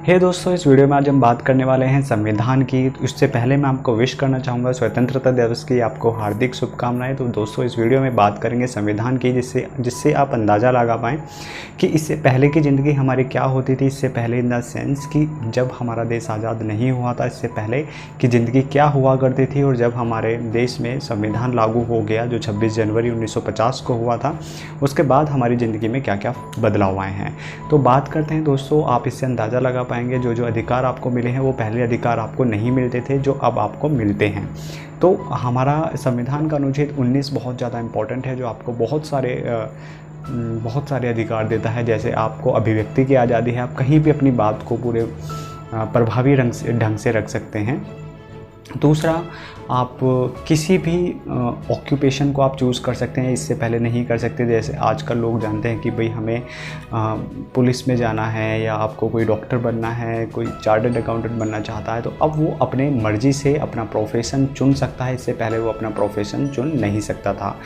हे दोस्तों, इस वीडियो में आज हम बात करने वाले हैं संविधान की। तो इससे पहले मैं आपको विश करना चाहूँगा स्वतंत्रता दिवस की आपको हार्दिक शुभकामनाएं। तो दोस्तों, इस वीडियो में बात करेंगे संविधान की, जिससे आप अंदाज़ा लगा पाएँ कि इससे पहले की ज़िंदगी हमारी क्या होती थी। इससे पहले इन द सेंस कि जब हमारा देश आज़ाद नहीं हुआ था, इससे पहले की ज़िंदगी क्या हुआ करती थी, और जब हमारे देश में संविधान लागू हो गया जो 26 जनवरी 1950 को हुआ था, उसके बाद हमारी ज़िंदगी में क्या क्या बदलाव आए हैं। तो बात करते हैं दोस्तों, आप इससे अंदाज़ा लगा पाएंगे जो अधिकार आपको मिले हैं वो पहले अधिकार आपको नहीं मिलते थे, जो अब आपको मिलते हैं। तो हमारा संविधान का अनुच्छेद 19 बहुत ढज़्यादा इम्पोर्टेंट है, जो आपको बहुत सारे अधिकार देता है। जैसे आपको अभिव्यक्ति की आज़ादी है, आप कहीं भी अपनी बात को पूरे प्रभावी ढंग से रख सकते हैं। दूसरा, आप किसी भी ऑक्यूपेशन को आप चूज़ कर सकते हैं, इससे पहले नहीं कर सकते। जैसे आजकल लोग जानते हैं कि भाई हमें पुलिस में जाना है, या आपको कोई डॉक्टर बनना है, कोई चार्टर्ड अकाउंटेंट बनना चाहता है, तो अब वो अपने मर्ज़ी से अपना प्रोफेशन चुन सकता है। इससे पहले वो अपना प्रोफेशन चुन नहीं सकता था।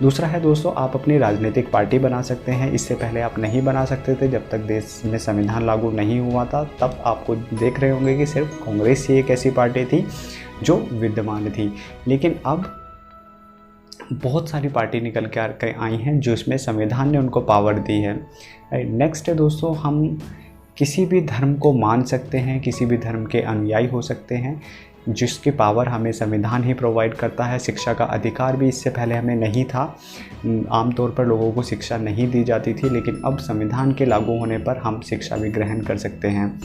दूसरा है दोस्तों, आप अपनी राजनीतिक पार्टी बना सकते हैं। इससे पहले आप नहीं बना सकते थे, जब तक देश में संविधान लागू नहीं हुआ था। तब आपको देख रहे होंगे कि सिर्फ कांग्रेस ही एक ऐसी पार्टी थी जो विद्यमान थी, लेकिन अब बहुत सारी पार्टी निकल के आई हैं जो इसमें संविधान ने उनको पावर दी है। नेक्स्ट है दोस्तों, हम किसी भी धर्म को मान सकते हैं, किसी भी धर्म के अनुयायी हो सकते हैं, जिसकी पावर हमें संविधान ही प्रोवाइड करता है। शिक्षा का अधिकार भी इससे पहले हमें नहीं था। आमतौर पर लोगों को शिक्षा नहीं दी जाती थी, लेकिन अब संविधान के लागू होने पर हम शिक्षा भी ग्रहण कर सकते हैं,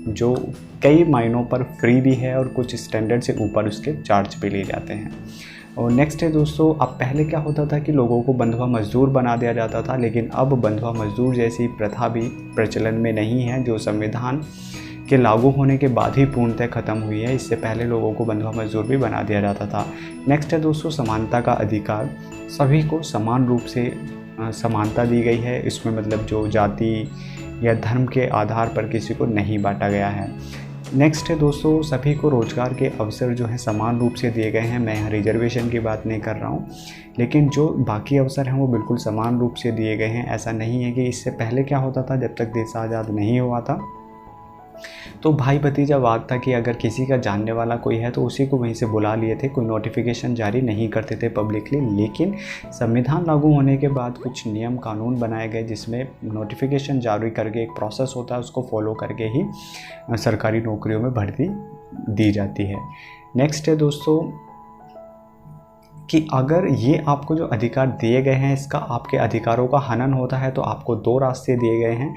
जो कई मायनों पर फ्री भी है और कुछ स्टैंडर्ड से ऊपर उसके चार्ज भी लिए जाते हैं। और नेक्स्ट है दोस्तों, अब पहले क्या होता था कि लोगों को बंधुआ मजदूर बना दिया जाता था, लेकिन अब बंधुआ मजदूर जैसी प्रथा भी प्रचलन में नहीं है, जो संविधान के लागू होने के बाद ही पूर्णतः ख़त्म हुई है। इससे पहले लोगों को बंधुआ मजदूर भी बना दिया जाता था। नेक्स्ट है दोस्तों, समानता का अधिकार। सभी को समान रूप से समानता दी गई है। इसमें मतलब जो जाति या धर्म के आधार पर किसी को नहीं बांटा गया है। नेक्स्ट है दोस्तों, सभी को रोज़गार के अवसर जो है समान रूप से दिए गए हैं। मैं यहाँ रिजर्वेशन की बात नहीं कर रहा हूँ, लेकिन जो बाकी अवसर हैं वो बिल्कुल समान रूप से दिए गए हैं। ऐसा नहीं है कि इससे पहले क्या होता था, जब तक देश आज़ाद नहीं हुआ था तो भाई भतीजा वाद था कि अगर किसी का जानने वाला कोई है तो उसी को वहीं से बुला लिए थे, कोई नोटिफिकेशन जारी नहीं करते थे पब्लिकली। लेकिन संविधान लागू होने के बाद कुछ नियम कानून बनाए गए, जिसमें नोटिफिकेशन जारी करके एक प्रोसेस होता है, उसको फॉलो करके ही सरकारी नौकरियों में भर्ती दी जाती है। नेक्स्ट है दोस्तों कि अगर ये आपको जो अधिकार दिए गए हैं, इसका आपके अधिकारों का हनन होता है, तो आपको दो रास्ते दिए गए हैं।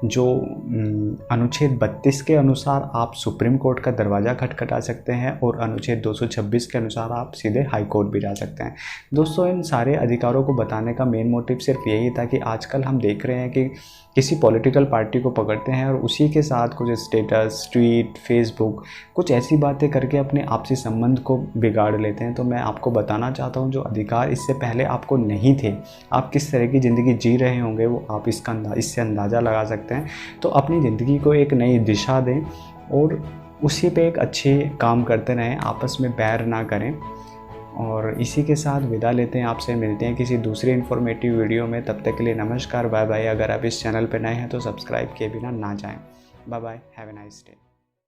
जो अनुच्छेद 32 के अनुसार आप सुप्रीम कोर्ट का दरवाज़ा खटखटा सकते हैं, और अनुच्छेद 226 के अनुसार आप सीधे हाई कोर्ट भी जा सकते हैं। दोस्तों, इन सारे अधिकारों को बताने का मेन मोटिव सिर्फ यही था कि आजकल हम देख रहे हैं कि किसी पॉलिटिकल पार्टी को पकड़ते हैं और उसी के साथ कुछ स्टेटस, ट्वीट, फेसबुक, कुछ ऐसी बातें करके अपने आपसी संबंध को बिगाड़ लेते हैं। तो मैं आपको बताना चाहता हूँ, जो अधिकार इससे पहले आपको नहीं थे, आप किस तरह की ज़िंदगी जी रहे होंगे, वो आप इससे अंदाज़ा लगा सकते हैं। तो अपनी ज़िंदगी को एक नई दिशा दें और उसी पे एक अच्छे काम करते रहें, आपस में बैर ना करें। और इसी के साथ विदा लेते हैं, आपसे मिलते हैं किसी दूसरी इन्फॉर्मेटिव वीडियो में। तब तक के लिए नमस्कार, बाय बाय। अगर आप इस चैनल पर नए हैं तो सब्सक्राइब किए बिना ना जाएं। Bye bye, have a nice day.